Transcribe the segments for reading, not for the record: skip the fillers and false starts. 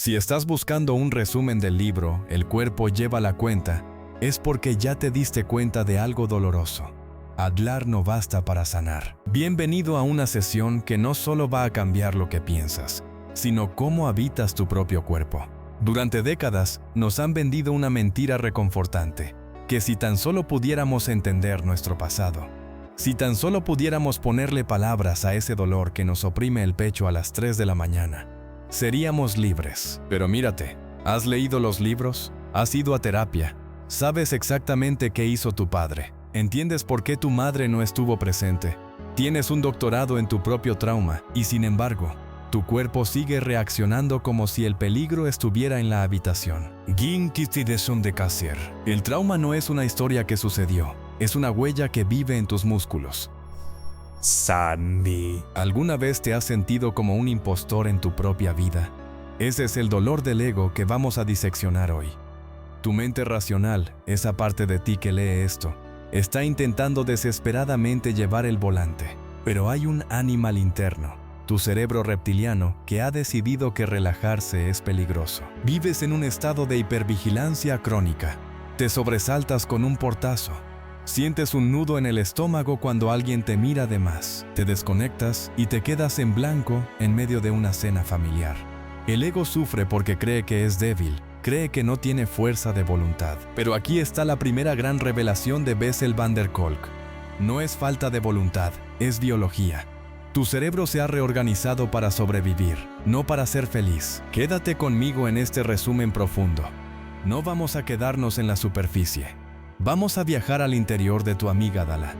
Si estás buscando un resumen del libro El cuerpo lleva la cuenta, es porque ya te diste cuenta de algo doloroso. Hablar no basta para sanar. Bienvenido a una sesión que no solo va a cambiar lo que piensas, sino cómo habitas tu propio cuerpo. Durante décadas nos han vendido una mentira reconfortante, que si tan solo pudiéramos entender nuestro pasado, si tan solo pudiéramos ponerle palabras a ese dolor que nos oprime el pecho a las 3 de la mañana, seríamos libres. Pero mírate, ¿has leído los libros? ¿Has ido a terapia? ¿Sabes exactamente qué hizo tu padre? ¿Entiendes por qué tu madre no estuvo presente? Tienes un doctorado en tu propio trauma y sin embargo, tu cuerpo sigue reaccionando como si el peligro estuviera en la habitación. El trauma no es una historia que sucedió, es una huella que vive en tus músculos. Sandy. ¿Alguna vez te has sentido como un impostor en tu propia vida? Ese es el dolor del ego que vamos a diseccionar hoy. Tu mente racional, esa parte de ti que lee esto, está intentando desesperadamente llevar el volante, pero hay un animal interno, tu cerebro reptiliano, que ha decidido que relajarse es peligroso. Vives en un estado de hipervigilancia crónica. Te sobresaltas con un portazo. Sientes un nudo en el estómago cuando alguien te mira de más. Te desconectas y te quedas en blanco en medio de una cena familiar. El ego sufre porque cree que es débil, cree que no tiene fuerza de voluntad. Pero aquí está la primera gran revelación de Bessel van der Kolk. No es falta de voluntad, es biología. Tu cerebro se ha reorganizado para sobrevivir, no para ser feliz. Quédate conmigo en este resumen profundo. No vamos a quedarnos en la superficie. Vamos a viajar al interior de tu amígdala,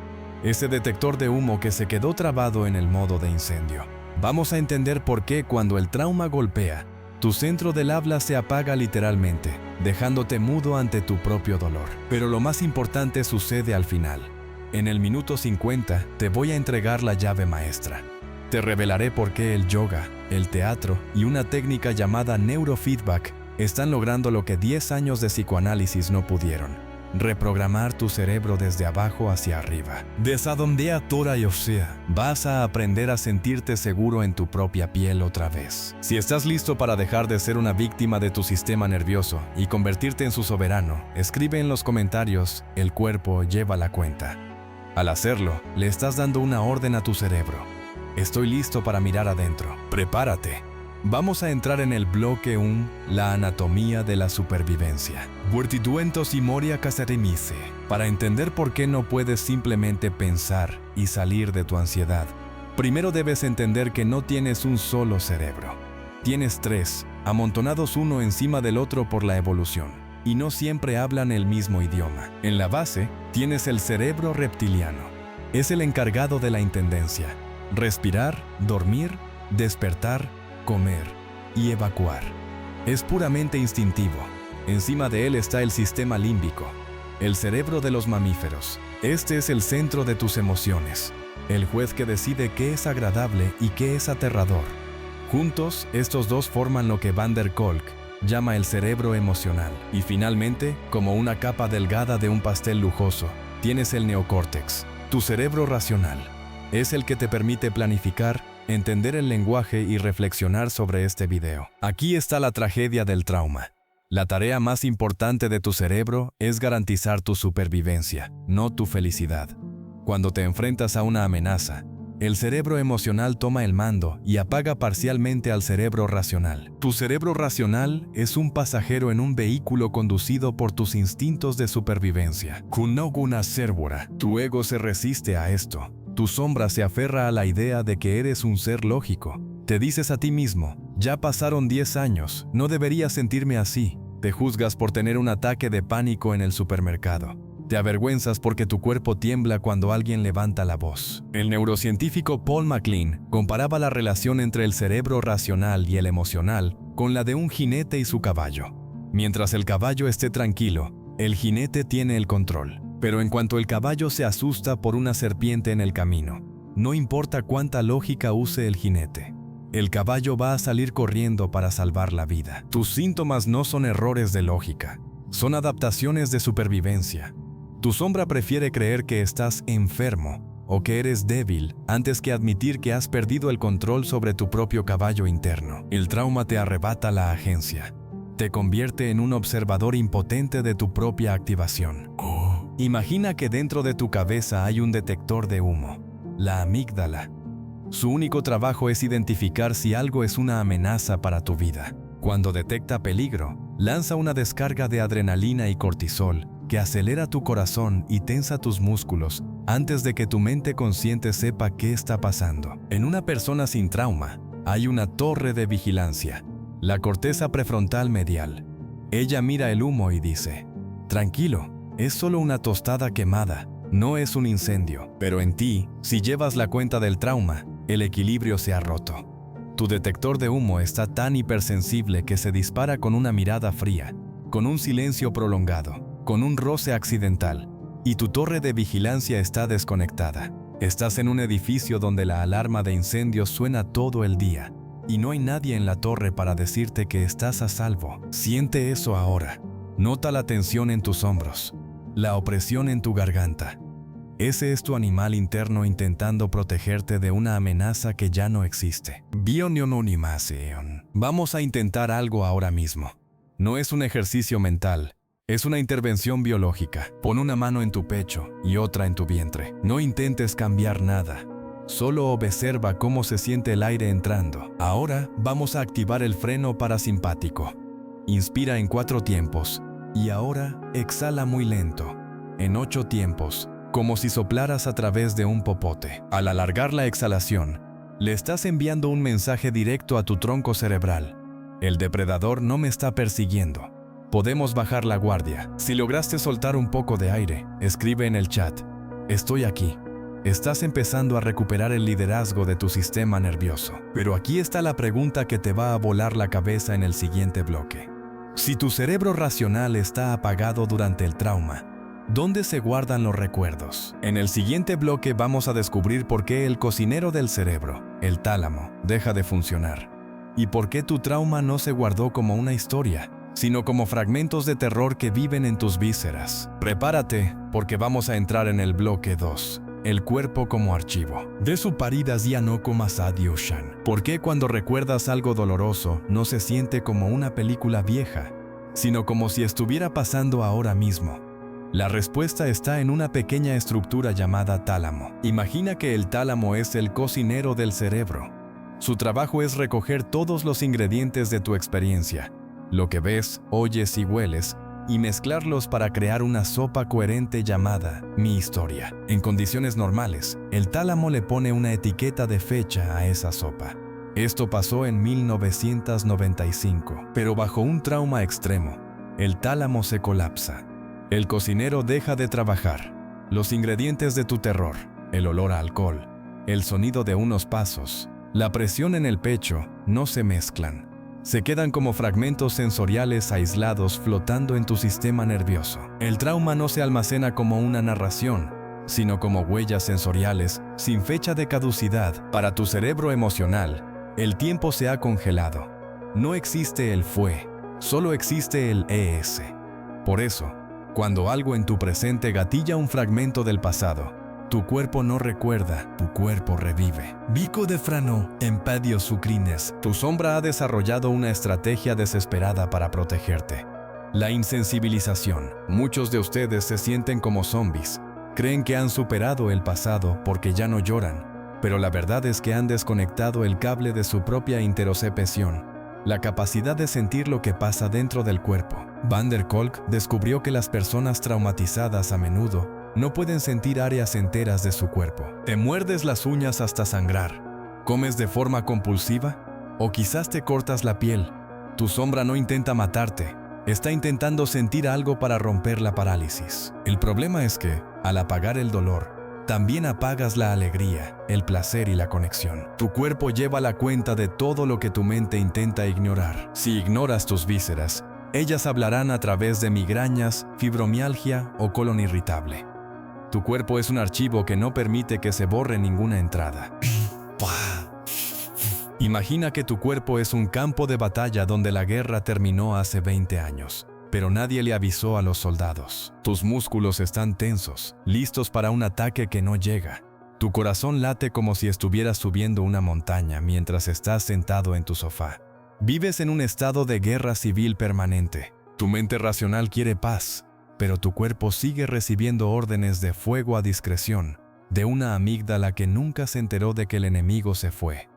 ese detector de humo que se quedó trabado en el modo de incendio. Vamos a entender por qué cuando el trauma golpea, tu centro del habla se apaga literalmente, dejándote mudo ante tu propio dolor. Pero lo más importante sucede al final. En el minuto 50 te voy a entregar la llave maestra. Te revelaré por qué el yoga, el teatro y una técnica llamada neurofeedback están logrando lo que 10 años de psicoanálisis no pudieron: reprogramar tu cerebro desde abajo hacia arriba. Desadondea Tora y Osea. Vas a aprender a sentirte seguro en tu propia piel otra vez. Si estás listo para dejar de ser una víctima de tu sistema nervioso y convertirte en su soberano, escribe en los comentarios: el cuerpo lleva la cuenta. Al hacerlo, le estás dando una orden a tu cerebro. Estoy listo para mirar adentro. Prepárate. Vamos a entrar en el bloque 1, la anatomía de la supervivencia. Vuertiduentos y Moria Casaremise. Para entender por qué no puedes simplemente pensar y salir de tu ansiedad, primero debes entender que no tienes un solo cerebro. Tienes 3, amontonados uno encima del otro por la evolución. Y no siempre hablan el mismo idioma. En la base, tienes el cerebro reptiliano. Es el encargado de la intendencia. Respirar, dormir, despertar, comer y evacuar. Es puramente instintivo. Encima de él está el sistema límbico, el cerebro de los mamíferos. Este es el centro de tus emociones, el juez que decide qué es agradable y qué es aterrador. Juntos, estos dos forman lo que van der Kolk llama el cerebro emocional. Y finalmente, como una capa delgada de un pastel lujoso, tienes el neocórtex, tu cerebro racional. Es el que te permite planificar, entender el lenguaje y reflexionar sobre este video. Aquí está la tragedia del trauma. La tarea más importante de tu cerebro es garantizar tu supervivencia, no tu felicidad. Cuando te enfrentas a una amenaza, el cerebro emocional toma el mando y apaga parcialmente al cerebro racional. Tu cerebro racional es un pasajero en un vehículo conducido por tus instintos de supervivencia. Kunoguna Servora. Tu ego se resiste a esto. Tu sombra se aferra a la idea de que eres un ser lógico. Te dices a ti mismo: ya pasaron 10 años, no debería sentirme así. Te juzgas por tener un ataque de pánico en el supermercado. Te avergüenzas porque tu cuerpo tiembla cuando alguien levanta la voz. El neurocientífico Paul MacLean comparaba la relación entre el cerebro racional y el emocional con la de un jinete y su caballo. Mientras el caballo esté tranquilo, el jinete tiene el control. Pero en cuanto el caballo se asusta por una serpiente en el camino, no importa cuánta lógica use el jinete, el caballo va a salir corriendo para salvar la vida. Tus síntomas no son errores de lógica, son adaptaciones de supervivencia. Tu sombra prefiere creer que estás enfermo o que eres débil antes que admitir que has perdido el control sobre tu propio caballo interno. El trauma te arrebata la agencia. Te convierte en un observador impotente de tu propia activación. Imagina que dentro de tu cabeza hay un detector de humo, la amígdala. Su único trabajo es identificar si algo es una amenaza para tu vida. Cuando detecta peligro, lanza una descarga de adrenalina y cortisol que acelera tu corazón y tensa tus músculos antes de que tu mente consciente sepa qué está pasando. En una persona sin trauma, hay una torre de vigilancia, la corteza prefrontal medial. Ella mira el humo y dice: tranquilo, es solo una tostada quemada, no es un incendio. Pero en ti, si llevas la cuenta del trauma, el equilibrio se ha roto. Tu detector de humo está tan hipersensible que se dispara con una mirada fría, con un silencio prolongado, con un roce accidental, y tu torre de vigilancia está desconectada. Estás en un edificio donde la alarma de incendios suena todo el día, y no hay nadie en la torre para decirte que estás a salvo. Siente eso ahora. Nota la tensión en tus hombros, la opresión en tu garganta. Ese es tu animal interno intentando protegerte de una amenaza que ya no existe. Vamos a intentar algo ahora mismo. No es un ejercicio mental, es una intervención biológica. Pon una mano en tu pecho y otra en tu vientre. No intentes cambiar nada. Solo observa cómo se siente el aire entrando. Ahora vamos a activar el freno parasimpático. Inspira en 4 tiempos y ahora exhala muy lento, en 8 tiempos. Como si soplaras a través de un popote. Al alargar la exhalación, le estás enviando un mensaje directo a tu tronco cerebral. El depredador no me está persiguiendo. Podemos bajar la guardia. Si lograste soltar un poco de aire, escribe en el chat: estoy aquí. Estás empezando a recuperar el liderazgo de tu sistema nervioso. Pero aquí está la pregunta que te va a volar la cabeza en el siguiente bloque. Si tu cerebro racional está apagado durante el trauma, ¿dónde se guardan los recuerdos? En el siguiente bloque vamos a descubrir por qué el cocinero del cerebro, el tálamo, deja de funcionar. Y por qué tu trauma no se guardó como una historia, sino como fragmentos de terror que viven en tus vísceras. Prepárate, porque vamos a entrar en el bloque 2, el cuerpo como archivo. De su paridas ya no comas adioshan. ¿Por qué cuando recuerdas algo doloroso no se siente como una película vieja, sino como si estuviera pasando ahora mismo? La respuesta está en una pequeña estructura llamada tálamo. Imagina que el tálamo es el cocinero del cerebro. Su trabajo es recoger todos los ingredientes de tu experiencia, lo que ves, oyes y hueles, y mezclarlos para crear una sopa coherente llamada mi historia. En condiciones normales, el tálamo le pone una etiqueta de fecha a esa sopa. Esto pasó en 1995, pero bajo un trauma extremo, el tálamo se colapsa. El cocinero deja de trabajar. Los ingredientes de tu terror, el olor a alcohol, el sonido de unos pasos, la presión en el pecho, no se mezclan. Se quedan como fragmentos sensoriales aislados flotando en tu sistema nervioso. El trauma no se almacena como una narración, sino como huellas sensoriales sin fecha de caducidad. Para tu cerebro emocional, el tiempo se ha congelado. No existe el fue, solo existe el es. Por eso, cuando algo en tu presente gatilla un fragmento del pasado, tu cuerpo no recuerda, tu cuerpo revive. Vico de frano, empadio sucrines. Tu sombra ha desarrollado una estrategia desesperada para protegerte. La insensibilización. Muchos de ustedes se sienten como zombies. Creen que han superado el pasado porque ya no lloran, pero la verdad es que han desconectado el cable de su propia interocepción, la capacidad de sentir lo que pasa dentro del cuerpo. Van der Kolk descubrió que las personas traumatizadas a menudo no pueden sentir áreas enteras de su cuerpo. ¿Te muerdes las uñas hasta sangrar? ¿Comes de forma compulsiva? ¿O quizás te cortas la piel? Tu sombra no intenta matarte, está intentando sentir algo para romper la parálisis. El problema es que, al apagar el dolor, también apagas la alegría, el placer y la conexión. Tu cuerpo lleva la cuenta de todo lo que tu mente intenta ignorar. Si ignoras tus vísceras, ellas hablarán a través de migrañas, fibromialgia o colon irritable. Tu cuerpo es un archivo que no permite que se borre ninguna entrada. Imagina que tu cuerpo es un campo de batalla donde la guerra terminó hace 20 años. Pero nadie le avisó a los soldados. Tus músculos están tensos, listos para un ataque que no llega. Tu corazón late como si estuvieras subiendo una montaña mientras estás sentado en tu sofá. Vives en un estado de guerra civil permanente. Tu mente racional quiere paz, pero tu cuerpo sigue recibiendo órdenes de fuego a discreción, de una amígdala que nunca se enteró de que el enemigo se fue.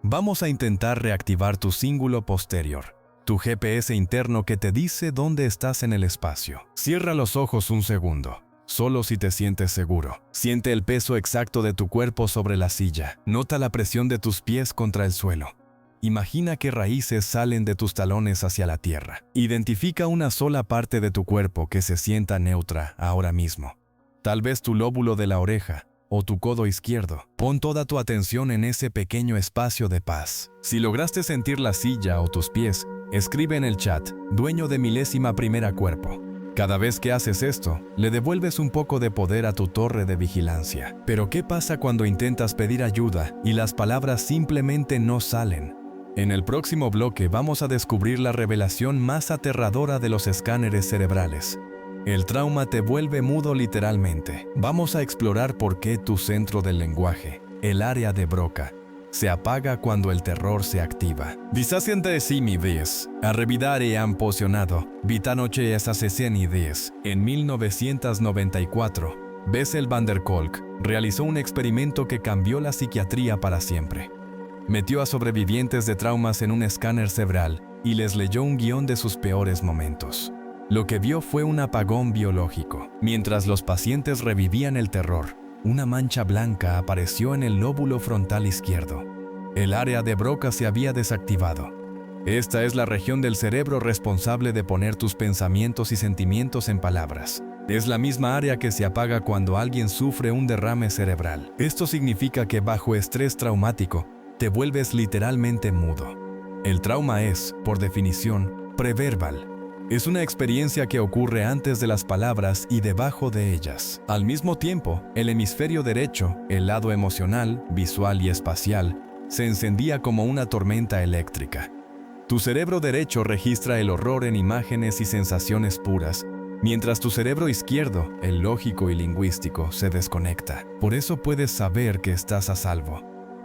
Vamos a intentar reactivar tu cíngulo posterior, tu GPS interno que te dice dónde estás en el espacio. Cierra los ojos un segundo, solo si te sientes seguro. Siente el peso exacto de tu cuerpo sobre la silla. Nota la presión de tus pies contra el suelo. Imagina que raíces salen de tus talones hacia la tierra. Identifica una sola parte de tu cuerpo que se sienta neutra ahora mismo. Tal vez tu lóbulo de la oreja o tu codo izquierdo. Pon toda tu atención en ese pequeño espacio de paz. Si lograste sentir la silla o tus pies, escribe en el chat, dueño de milésima primera cuerpo. Cada vez que haces esto, le devuelves un poco de poder a tu torre de vigilancia. Pero ¿qué pasa cuando intentas pedir ayuda y las palabras simplemente no salen? En el próximo bloque vamos a descubrir la revelación más aterradora de los escáneres cerebrales. El trauma te vuelve mudo literalmente. Vamos a explorar por qué tu centro del lenguaje, el área de Broca, se apaga cuando el terror se activa. Disacientesimides, a revidare han pocionado, vitanoche es asesenides. En 1994, Bessel van der Kolk realizó un experimento que cambió la psiquiatría para siempre. Metió a sobrevivientes de traumas en un escáner cerebral y les leyó un guión de sus peores momentos. Lo que vio fue un apagón biológico. Mientras los pacientes revivían el terror, una mancha blanca apareció en el lóbulo frontal izquierdo. El área de Broca se había desactivado. Esta es la región del cerebro responsable de poner tus pensamientos y sentimientos en palabras. Es la misma área que se apaga cuando alguien sufre un derrame cerebral. Esto significa que bajo estrés traumático, te vuelves literalmente mudo. El trauma es, por definición, preverbal. Es una experiencia que ocurre antes de las palabras y debajo de ellas. Al mismo tiempo, el hemisferio derecho, el lado emocional, visual y espacial, se encendía como una tormenta eléctrica. Tu cerebro derecho registra el horror en imágenes y sensaciones puras, mientras tu cerebro izquierdo, el lógico y lingüístico, se desconecta. Por eso puedes saber que estás a salvo,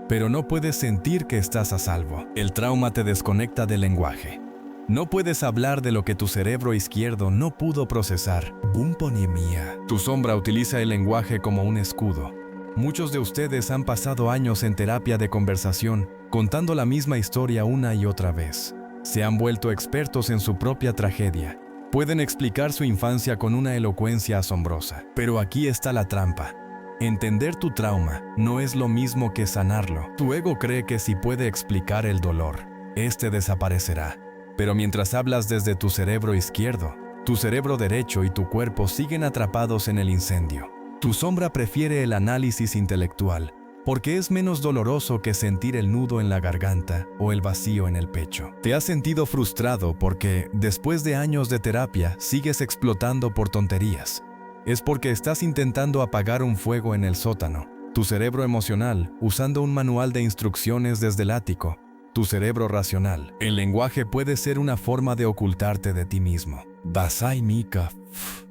pero no puedes sentir que estás a salvo. El trauma te desconecta del lenguaje. No puedes hablar de lo que tu cerebro izquierdo no pudo procesar. Bumponimia. Tu sombra utiliza el lenguaje como un escudo. Muchos de ustedes han pasado años en terapia de conversación, contando la misma historia una y otra vez. Se han vuelto expertos en su propia tragedia. Pueden explicar su infancia con una elocuencia asombrosa. Pero aquí está la trampa. Entender tu trauma no es lo mismo que sanarlo. Tu ego cree que si puede explicar el dolor, este desaparecerá. Pero mientras hablas desde tu cerebro izquierdo, tu cerebro derecho y tu cuerpo siguen atrapados en el incendio. Tu sombra prefiere el análisis intelectual, porque es menos doloroso que sentir el nudo en la garganta o el vacío en el pecho. Te has sentido frustrado porque, después de años de terapia, sigues explotando por tonterías. Es porque estás intentando apagar un fuego en el sótano. Tu cerebro emocional, usando un manual de instrucciones desde el ático. Tu cerebro racional. El lenguaje puede ser una forma de ocultarte de ti mismo. Basai Mika.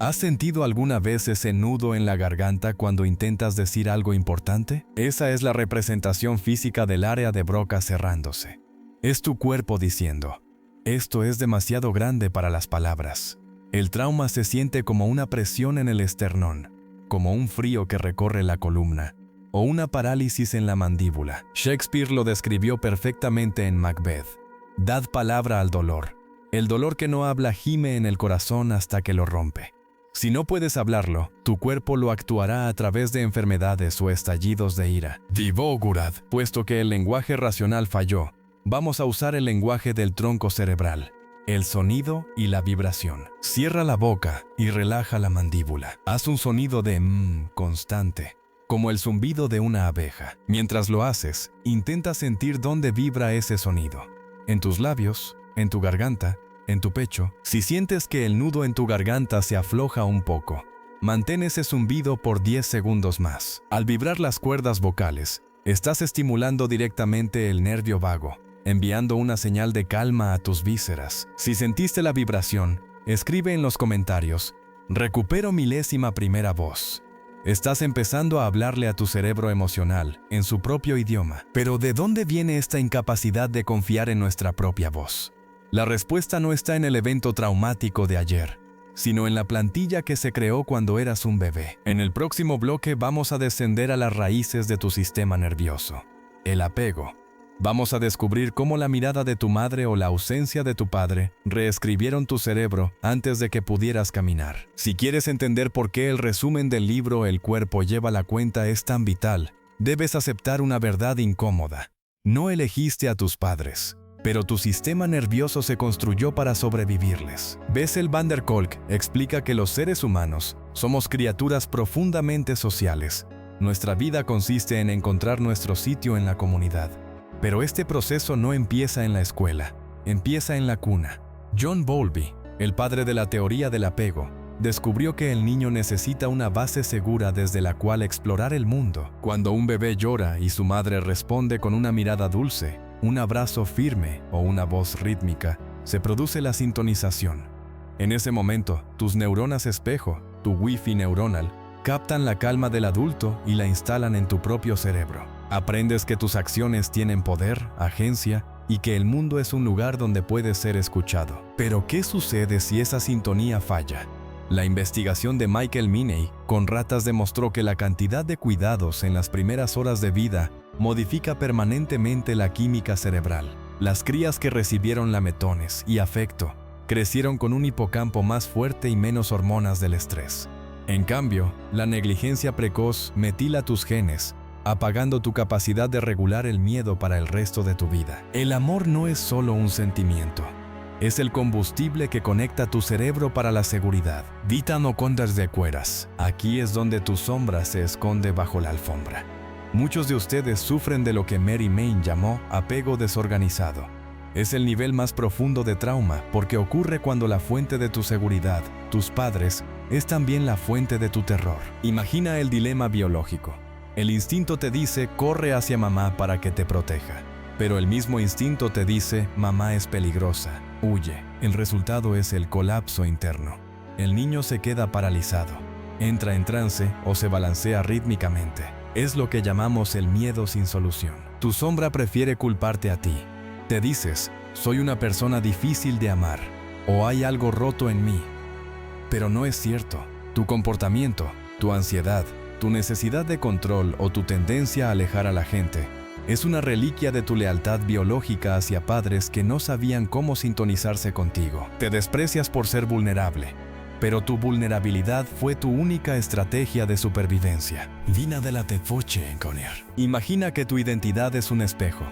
¿Has sentido alguna vez ese nudo en la garganta cuando intentas decir algo importante? Esa es la representación física del área de Broca cerrándose. Es tu cuerpo diciendo, esto es demasiado grande para las palabras. El trauma se siente como una presión en el esternón, como un frío que recorre la columna, o una parálisis en la mandíbula. Shakespeare lo describió perfectamente en Macbeth. Dad palabra al dolor. El dolor que no habla gime en el corazón hasta que lo rompe. Si no puedes hablarlo, tu cuerpo lo actuará a través de enfermedades o estallidos de ira. Divogurad. Puesto que el lenguaje racional falló, vamos a usar el lenguaje del tronco cerebral, el sonido y la vibración. Cierra la boca y relaja la mandíbula. Haz un sonido de constante, como el zumbido de una abeja. Mientras lo haces, intenta sentir dónde vibra ese sonido. En tus labios, en tu garganta, en tu pecho. Si sientes que el nudo en tu garganta se afloja un poco, mantén ese zumbido por 10 segundos más. Al vibrar las cuerdas vocales, estás estimulando directamente el nervio vago, enviando una señal de calma a tus vísceras. Si sentiste la vibración, escribe en los comentarios, recupero milésima primera voz. Estás empezando a hablarle a tu cerebro emocional en su propio idioma. Pero ¿de dónde viene esta incapacidad de confiar en nuestra propia voz? La respuesta no está en el evento traumático de ayer, sino en la plantilla que se creó cuando eras un bebé. En el próximo bloque vamos a descender a las raíces de tu sistema nervioso, el apego. Vamos a descubrir cómo la mirada de tu madre o la ausencia de tu padre reescribieron tu cerebro antes de que pudieras caminar. Si quieres entender por qué el resumen del libro El cuerpo lleva la cuenta es tan vital, debes aceptar una verdad incómoda. No elegiste a tus padres, pero tu sistema nervioso se construyó para sobrevivirles. Bessel van der Kolk explica que los seres humanos somos criaturas profundamente sociales. Nuestra vida consiste en encontrar nuestro sitio en la comunidad. Pero este proceso no empieza en la escuela, empieza en la cuna. John Bowlby, el padre de la teoría del apego, descubrió que el niño necesita una base segura desde la cual explorar el mundo. Cuando un bebé llora y su madre responde con una mirada dulce, un abrazo firme o una voz rítmica, se produce la sintonización. En ese momento, tus neuronas espejo, tu wifi neuronal, captan la calma del adulto y la instalan en tu propio cerebro. Aprendes que tus acciones tienen poder, agencia, y que el mundo es un lugar donde puedes ser escuchado. Pero ¿qué sucede si esa sintonía falla? La investigación de Michael Miney con ratas demostró que la cantidad de cuidados en las primeras horas de vida modifica permanentemente la química cerebral. Las crías que recibieron lametones y afecto crecieron con un hipocampo más fuerte y menos hormonas del estrés. En cambio, la negligencia precoz metila tus genes, apagando tu capacidad de regular el miedo para el resto de tu vida. El amor no es solo un sentimiento. Es el combustible que conecta tu cerebro para la seguridad. Dita no condes de cueras. Aquí es donde tu sombra se esconde bajo la alfombra. Muchos de ustedes sufren de lo que Mary Main llamó apego desorganizado. Es el nivel más profundo de trauma porque ocurre cuando la fuente de tu seguridad, tus padres, es también la fuente de tu terror. Imagina el dilema biológico. El instinto te dice, corre hacia mamá para que te proteja. Pero el mismo instinto te dice, mamá es peligrosa, huye. El resultado es el colapso interno. El niño se queda paralizado, entra en trance o se balancea rítmicamente. Es lo que llamamos el miedo sin solución. Tu sombra prefiere culparte a ti. Te dices, soy una persona difícil de amar, o hay algo roto en mí. Pero no es cierto. Tu comportamiento, tu ansiedad, tu necesidad de control o tu tendencia a alejar a la gente es una reliquia de tu lealtad biológica hacia padres que no sabían cómo sintonizarse contigo. Te desprecias por ser vulnerable, pero tu vulnerabilidad fue tu única estrategia de supervivencia. Vina de la tefoche en Conner. Imagina que tu identidad es un espejo.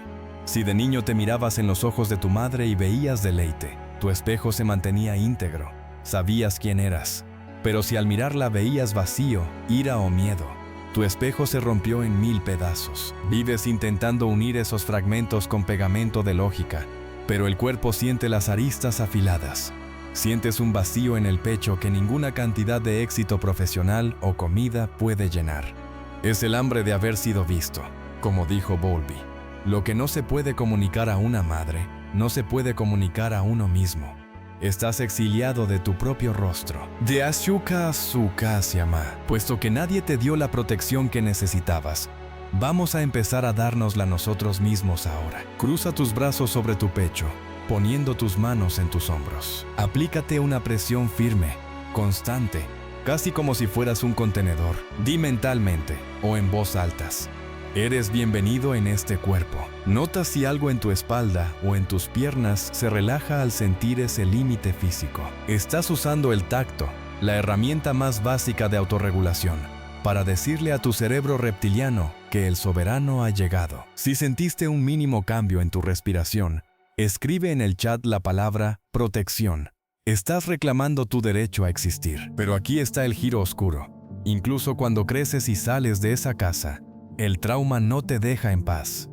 Si de niño te mirabas en los ojos de tu madre y veías deleite, tu espejo se mantenía íntegro, sabías quién eras. Pero si al mirarla veías vacío, ira o miedo, tu espejo se rompió en 1000 pedazos. Vives intentando unir esos fragmentos con pegamento de lógica, pero el cuerpo siente las aristas afiladas. Sientes un vacío en el pecho que ninguna cantidad de éxito profesional o comida puede llenar. Es el hambre de haber sido visto, como dijo Bowlby. Lo que no se puede comunicar a una madre, no se puede comunicar a uno mismo. Estás exiliado de tu propio rostro. De Asuka a Suka se llama. Puesto que nadie te dio la protección que necesitabas, vamos a empezar a dárnosla nosotros mismos ahora. Cruza tus brazos sobre tu pecho, poniendo tus manos en tus hombros. Aplícate una presión firme, constante, casi como si fueras un contenedor. Di mentalmente o en voz altas: eres bienvenido en este cuerpo. Nota si algo en tu espalda o en tus piernas se relaja al sentir ese límite físico. Estás usando el tacto, la herramienta más básica de autorregulación, para decirle a tu cerebro reptiliano que el soberano ha llegado. Si sentiste un mínimo cambio en tu respiración, escribe en el chat la palabra protección. Estás reclamando tu derecho a existir. Pero aquí está el giro oscuro. Incluso cuando creces y sales de esa casa, el trauma no te deja en paz.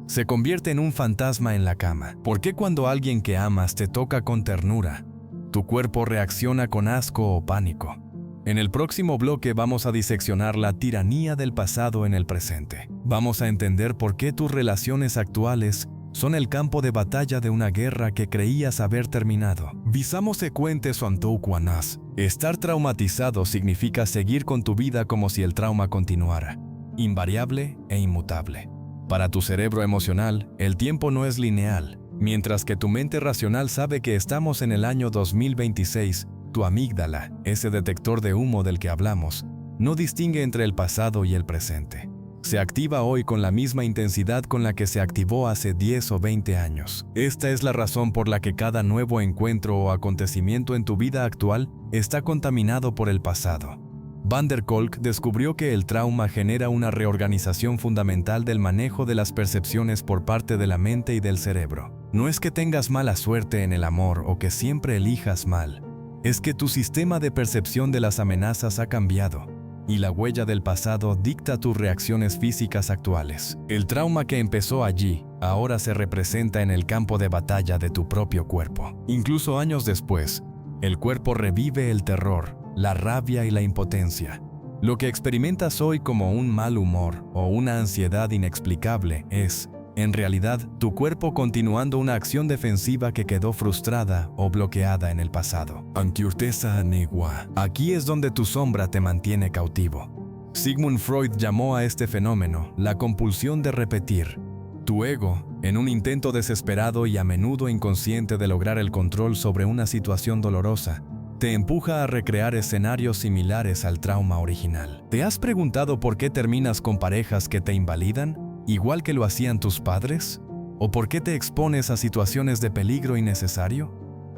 Se convierte en un fantasma en la cama. ¿Por qué cuando alguien que amas te toca con ternura, tu cuerpo reacciona con asco o pánico? En el próximo bloque vamos a diseccionar la tiranía del pasado en el presente. Vamos a entender por qué tus relaciones actuales son el campo de batalla de una guerra que creías haber terminado. Visamo secuente suantouquanas. Estar traumatizado significa seguir con tu vida como si el trauma continuara, invariable e inmutable. Para tu cerebro emocional, el tiempo no es lineal. Mientras que tu mente racional sabe que estamos en el año 2026, tu amígdala, ese detector de humo del que hablamos, no distingue entre el pasado y el presente. Se activa hoy con la misma intensidad con la que se activó hace 10 o 20 años. Esta es la razón por la que cada nuevo encuentro o acontecimiento en tu vida actual está contaminado por el pasado. Van der Kolk descubrió que el trauma genera una reorganización fundamental del manejo de las percepciones por parte de la mente y del cerebro. No es que tengas mala suerte en el amor o que siempre elijas mal. Es que tu sistema de percepción de las amenazas ha cambiado, y la huella del pasado dicta tus reacciones físicas actuales. El trauma que empezó allí, ahora se representa en el campo de batalla de tu propio cuerpo. Incluso años después, el cuerpo revive el terror, la rabia y la impotencia. Lo que experimentas hoy como un mal humor o una ansiedad inexplicable es, en realidad, tu cuerpo continuando una acción defensiva que quedó frustrada o bloqueada en el pasado. Antiurteza anegua. Aquí es donde tu sombra te mantiene cautivo. Sigmund Freud llamó a este fenómeno la compulsión de repetir. Tu ego, en un intento desesperado y a menudo inconsciente de lograr el control sobre una situación dolorosa, te empuja a recrear escenarios similares al trauma original. ¿Te has preguntado por qué terminas con parejas que te invalidan, igual que lo hacían tus padres? ¿O por qué te expones a situaciones de peligro innecesario?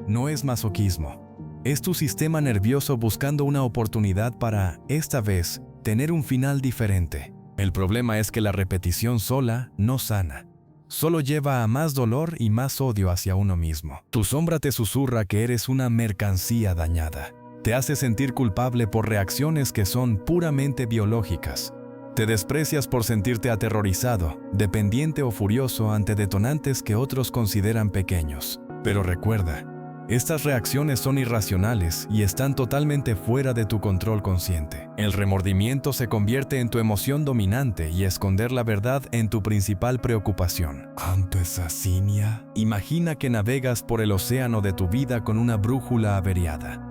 No es masoquismo. Es tu sistema nervioso buscando una oportunidad para, esta vez, tener un final diferente. El problema es que la repetición sola no sana. Solo lleva a más dolor y más odio hacia uno mismo. Tu sombra te susurra que eres una mercancía dañada. Te hace sentir culpable por reacciones que son puramente biológicas. Te desprecias por sentirte aterrorizado, dependiente o furioso ante detonantes que otros consideran pequeños. Pero recuerda, estas reacciones son irracionales y están totalmente fuera de tu control consciente. El remordimiento se convierte en tu emoción dominante y esconder la verdad en tu principal preocupación. Antesasinia. Imagina que navegas por el océano de tu vida con una brújula averiada.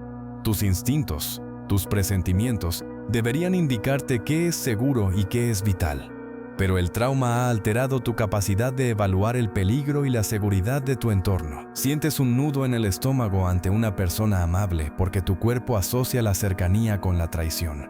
Tus instintos, tus presentimientos, deberían indicarte qué es seguro y qué es vital. Pero el trauma ha alterado tu capacidad de evaluar el peligro y la seguridad de tu entorno. Sientes un nudo en el estómago ante una persona amable porque tu cuerpo asocia la cercanía con la traición.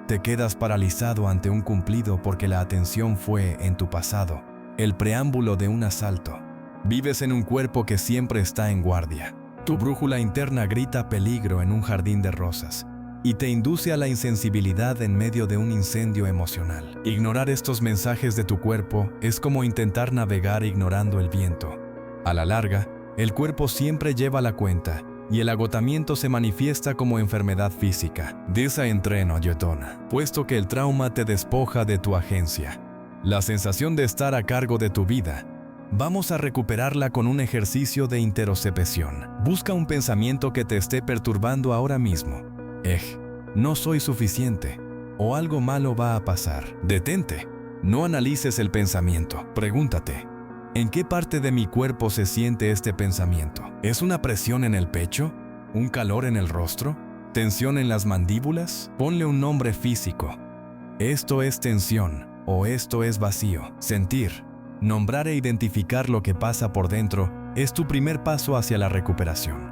Te quedas paralizado ante un cumplido porque la atención fue, en tu pasado, el preámbulo de un asalto. Vives en un cuerpo que siempre está en guardia. Tu brújula interna grita peligro en un jardín de rosas y te induce a la insensibilidad en medio de un incendio emocional. Ignorar estos mensajes de tu cuerpo es como intentar navegar ignorando el viento. A la larga, el cuerpo siempre lleva la cuenta y el agotamiento se manifiesta como enfermedad física. Desentreno ayotona, puesto que el trauma te despoja de tu agencia. La sensación de estar a cargo de tu vida, vamos a recuperarla con un ejercicio de interocepción. Busca un pensamiento que te esté perturbando ahora mismo. No soy suficiente, o algo malo va a pasar. Detente. No analices el pensamiento. Pregúntate, ¿en qué parte de mi cuerpo se siente este pensamiento? ¿Es una presión en el pecho? ¿Un calor en el rostro? ¿Tensión en las mandíbulas? Ponle un nombre físico. Esto es tensión, o esto es vacío. Sentir, nombrar e identificar lo que pasa por dentro es tu primer paso hacia la recuperación.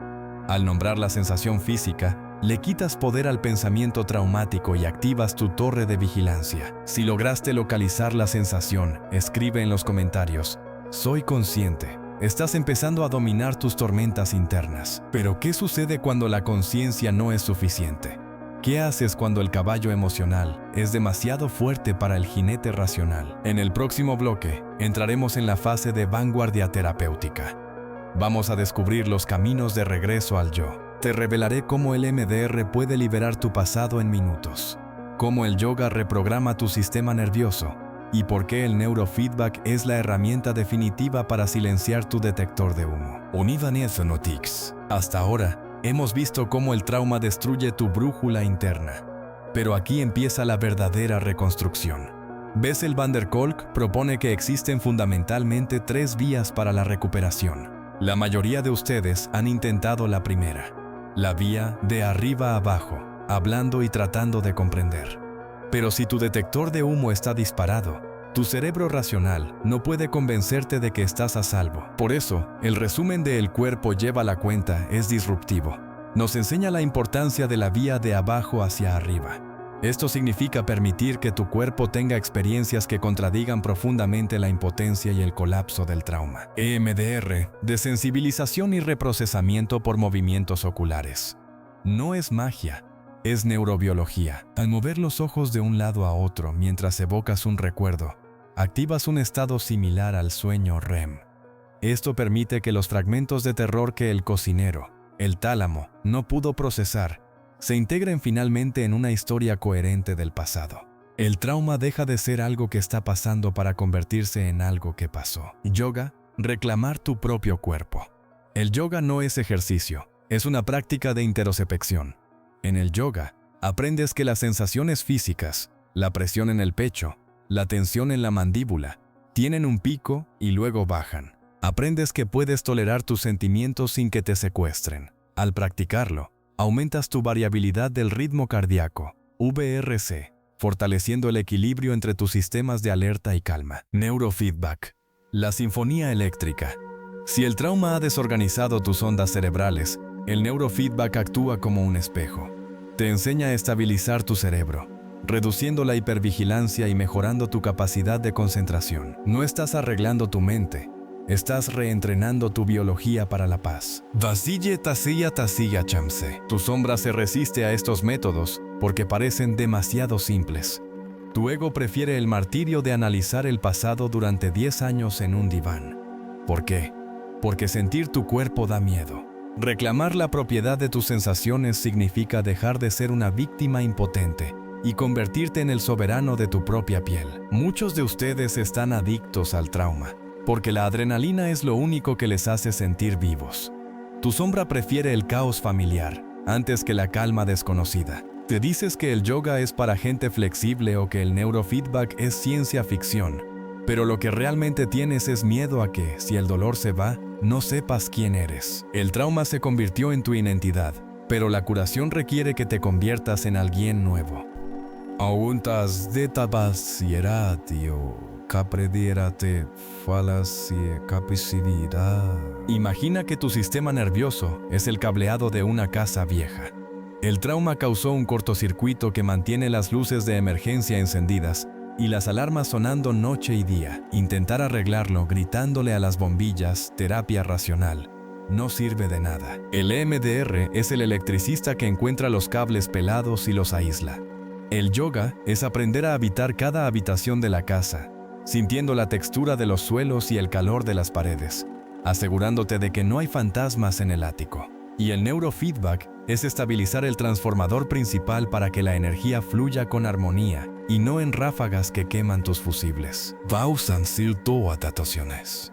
Al nombrar la sensación física, le quitas poder al pensamiento traumático y activas tu torre de vigilancia. Si lograste localizar la sensación, escribe en los comentarios: soy consciente. Estás empezando a dominar tus tormentas internas. Pero ¿qué sucede cuando la conciencia no es suficiente? ¿Qué haces cuando el caballo emocional es demasiado fuerte para el jinete racional? En el próximo bloque, entraremos en la fase de vanguardia terapéutica. Vamos a descubrir los caminos de regreso al yo. Te revelaré cómo el MDR puede liberar tu pasado en minutos, cómo el yoga reprograma tu sistema nervioso y por qué el neurofeedback es la herramienta definitiva para silenciar tu detector de humo. Univanezonotics. Hasta ahora, hemos visto cómo el trauma destruye tu brújula interna, pero aquí empieza la verdadera reconstrucción. Bessel van der Kolk propone que existen fundamentalmente 3 vías para la recuperación. La mayoría de ustedes han intentado la primera, la vía de arriba a abajo, hablando y tratando de comprender. Pero si tu detector de humo está disparado, tu cerebro racional no puede convencerte de que estás a salvo. Por eso, el resumen de El cuerpo lleva la cuenta es disruptivo. Nos enseña la importancia de la vía de abajo hacia arriba. Esto significa permitir que tu cuerpo tenga experiencias que contradigan profundamente la impotencia y el colapso del trauma. EMDR, desensibilización y reprocesamiento por movimientos oculares. No es magia, es neurobiología. Al mover los ojos de un lado a otro mientras evocas un recuerdo, activas un estado similar al sueño REM. Esto permite que los fragmentos de terror que el cocinero, el tálamo, no pudo procesar, se integren finalmente en una historia coherente del pasado. El trauma deja de ser algo que está pasando para convertirse en algo que pasó. Yoga, reclamar tu propio cuerpo. El yoga no es ejercicio, es una práctica de interocepción. En el yoga, aprendes que las sensaciones físicas, la presión en el pecho, la tensión en la mandíbula, tienen un pico y luego bajan. Aprendes que puedes tolerar tus sentimientos sin que te secuestren. Al practicarlo, aumentas tu variabilidad del ritmo cardíaco, VRC, fortaleciendo el equilibrio entre tus sistemas de alerta y calma. Neurofeedback. La sinfonía eléctrica. Si el trauma ha desorganizado tus ondas cerebrales, el neurofeedback actúa como un espejo. Te enseña a estabilizar tu cerebro, reduciendo la hipervigilancia y mejorando tu capacidad de concentración. No estás arreglando tu mente, estás reentrenando tu biología para la paz. Vasille tasilla tasilla chamse. Tu sombra se resiste a estos métodos porque parecen demasiado simples. Tu ego prefiere el martirio de analizar el pasado durante 10 años en un diván. ¿Por qué? Porque sentir tu cuerpo da miedo. Reclamar la propiedad de tus sensaciones significa dejar de ser una víctima impotente y convertirte en el soberano de tu propia piel. Muchos de ustedes están adictos al trauma, porque la adrenalina es lo único que les hace sentir vivos. Tu sombra prefiere el caos familiar antes que la calma desconocida. Te dices que el yoga es para gente flexible o que el neurofeedback es ciencia ficción, pero lo que realmente tienes es miedo a que, si el dolor se va, no sepas quién eres. El trauma se convirtió en tu identidad, pero la curación requiere que te conviertas en alguien nuevo. Auntas de tabasieratio, capredierate falacie capacidad. Imagina que tu sistema nervioso es el cableado de una casa vieja. El trauma causó un cortocircuito que mantiene las luces de emergencia encendidas y las alarmas sonando noche y día. Intentar arreglarlo gritándole a las bombillas, terapia racional, no sirve de nada. El EMDR es el electricista que encuentra los cables pelados y los aísla. El yoga es aprender a habitar cada habitación de la casa, sintiendo la textura de los suelos y el calor de las paredes, asegurándote de que no hay fantasmas en el ático. Y el neurofeedback es estabilizar el transformador principal para que la energía fluya con armonía y no en ráfagas que queman tus fusibles.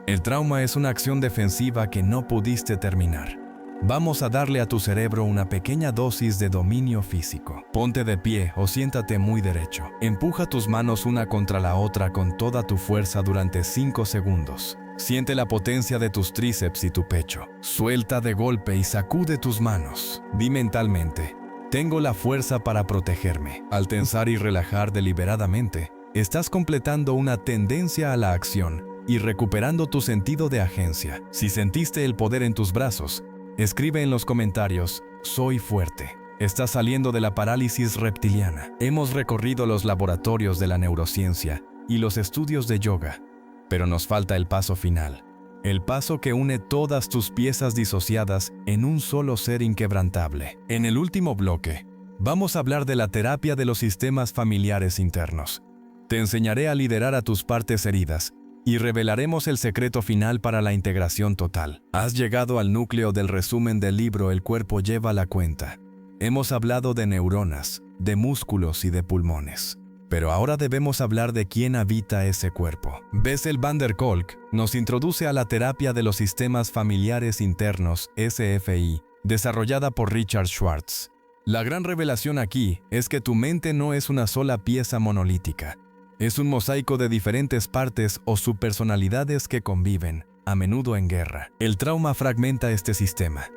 El trauma es una acción defensiva que no pudiste terminar. Vamos a darle a tu cerebro una pequeña dosis de dominio físico. Ponte de pie o siéntate muy derecho. Empuja tus manos una contra la otra con toda tu fuerza durante 5 segundos. Siente la potencia de tus tríceps y tu pecho. Suelta de golpe y sacude tus manos. Di mentalmente: tengo la fuerza para protegerme. Al tensar y relajar deliberadamente, estás completando una tendencia a la acción y recuperando tu sentido de agencia. Si sentiste el poder en tus brazos, escribe en los comentarios: soy fuerte. Estás saliendo de la parálisis reptiliana. Hemos recorrido los laboratorios de la neurociencia y los estudios de yoga, pero nos falta el paso final. El paso que une todas tus piezas disociadas en un solo ser inquebrantable. En el último bloque, vamos a hablar de la terapia de los sistemas familiares internos. Te enseñaré a liderar a tus partes heridas y revelaremos el secreto final para la integración total. Has llegado al núcleo del resumen del libro El cuerpo lleva la cuenta. Hemos hablado de neuronas, de músculos y de pulmones. Pero ahora debemos hablar de quién habita ese cuerpo. Bessel van der Kolk nos introduce a la terapia de los sistemas familiares internos, SFI, desarrollada por Richard Schwartz. La gran revelación aquí es que tu mente no es una sola pieza monolítica. Es un mosaico de diferentes partes o subpersonalidades que conviven, a menudo en guerra. El trauma fragmenta este sistema.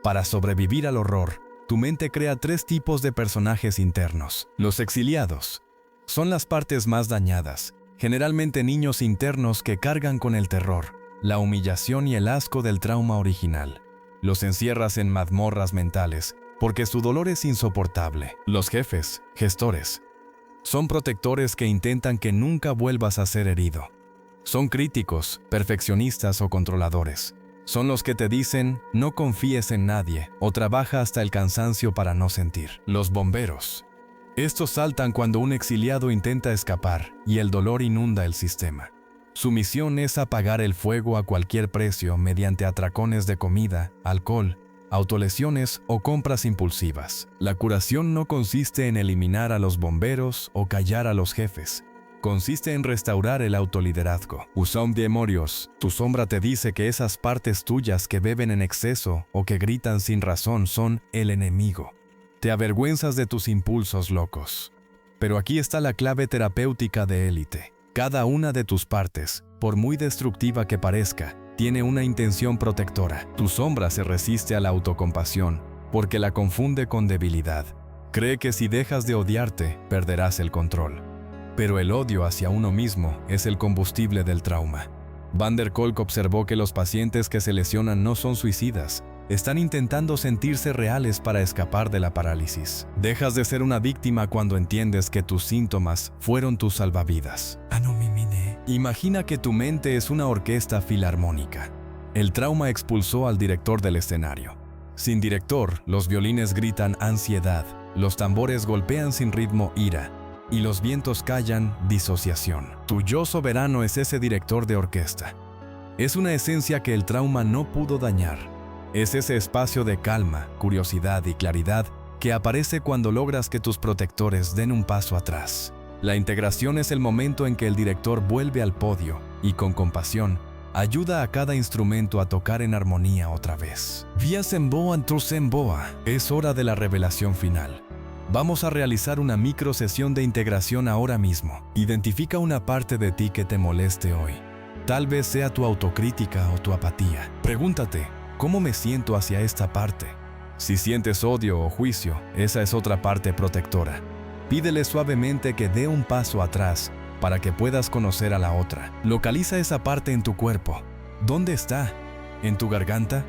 Para sobrevivir al horror, tu mente crea 3 tipos de personajes internos. Los exiliados son las partes más dañadas, generalmente niños internos que cargan con el terror, la humillación y el asco del trauma original. Los encierras en mazmorras mentales, porque su dolor es insoportable. Los jefes, gestores, son protectores que intentan que nunca vuelvas a ser herido. Son críticos, perfeccionistas o controladores. Son los que te dicen, no confíes en nadie, o trabaja hasta el cansancio para no sentir. Los bomberos. Estos saltan cuando un exiliado intenta escapar y el dolor inunda el sistema. Su misión es apagar el fuego a cualquier precio mediante atracones de comida, alcohol, autolesiones o compras impulsivas. La curación no consiste en eliminar a los bomberos o callar a los jefes. Consiste en restaurar el autoliderazgo. Usam demorios, tu sombra te dice que esas partes tuyas que beben en exceso o que gritan sin razón son el enemigo. Te avergüenzas de tus impulsos locos. Pero aquí está la clave terapéutica de élite. Cada una de tus partes, por muy destructiva que parezca, tiene una intención protectora. Tu sombra se resiste a la autocompasión porque la confunde con debilidad. Cree que si dejas de odiarte, perderás el control. Pero el odio hacia uno mismo es el combustible del trauma. Van der Kolk observó que los pacientes que se lesionan no son suicidas, están intentando sentirse reales para escapar de la parálisis. Dejas de ser una víctima cuando entiendes que tus síntomas fueron tus salvavidas. Imagina que tu mente es una orquesta filarmónica. El trauma expulsó al director del escenario. Sin director, los violines gritan ansiedad, los tambores golpean sin ritmo ira, y los vientos callan disociación. Tu yo soberano es ese director de orquesta. Es una esencia que el trauma no pudo dañar. Es ese espacio de calma, curiosidad y claridad que aparece cuando logras que tus protectores den un paso atrás. La integración es el momento en que el director vuelve al podio y, con compasión, ayuda a cada instrumento a tocar en armonía otra vez. Via Semboa Antru Semboa. Es hora de la revelación final. Vamos a realizar una micro sesión de integración ahora mismo. Identifica una parte de ti que te moleste hoy. Tal vez sea tu autocrítica o tu apatía. Pregúntate, ¿cómo me siento hacia esta parte? Si sientes odio o juicio, esa es otra parte protectora. Pídele suavemente que dé un paso atrás para que puedas conocer a la otra. Localiza esa parte en tu cuerpo. ¿Dónde está? ¿En tu garganta?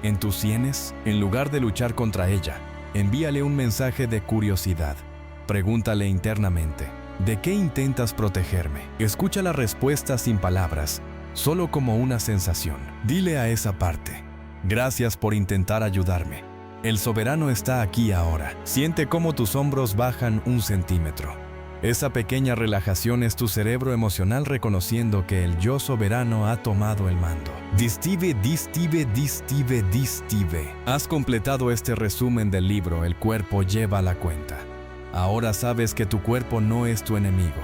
¿En tus sienes? En lugar de luchar contra ella, envíale un mensaje de curiosidad. Pregúntale internamente, ¿de qué intentas protegerme? Escucha la respuesta sin palabras, solo como una sensación. Dile a esa parte, gracias por intentar ayudarme. El soberano está aquí ahora. Siente cómo tus hombros bajan 1 centímetro. Esa pequeña relajación es tu cerebro emocional reconociendo que el yo soberano ha tomado el mando. Distive. Has completado este resumen del libro El cuerpo lleva la cuenta. Ahora sabes que tu cuerpo no es tu enemigo.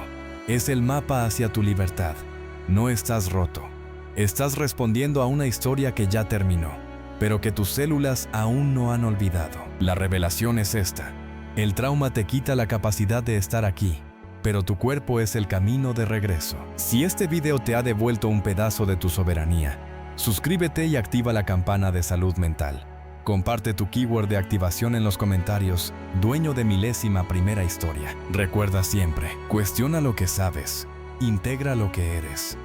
Es el mapa hacia tu libertad. No estás roto. Estás respondiendo a una historia que ya terminó, pero que tus células aún no han olvidado. La revelación es esta. El trauma te quita la capacidad de estar aquí, pero tu cuerpo es el camino de regreso. Si este video te ha devuelto un pedazo de tu soberanía, suscríbete y activa la campana de salud mental. Comparte tu keyword de activación en los comentarios, dueño de milésima primera historia. Recuerda siempre, cuestiona lo que sabes, integra lo que eres.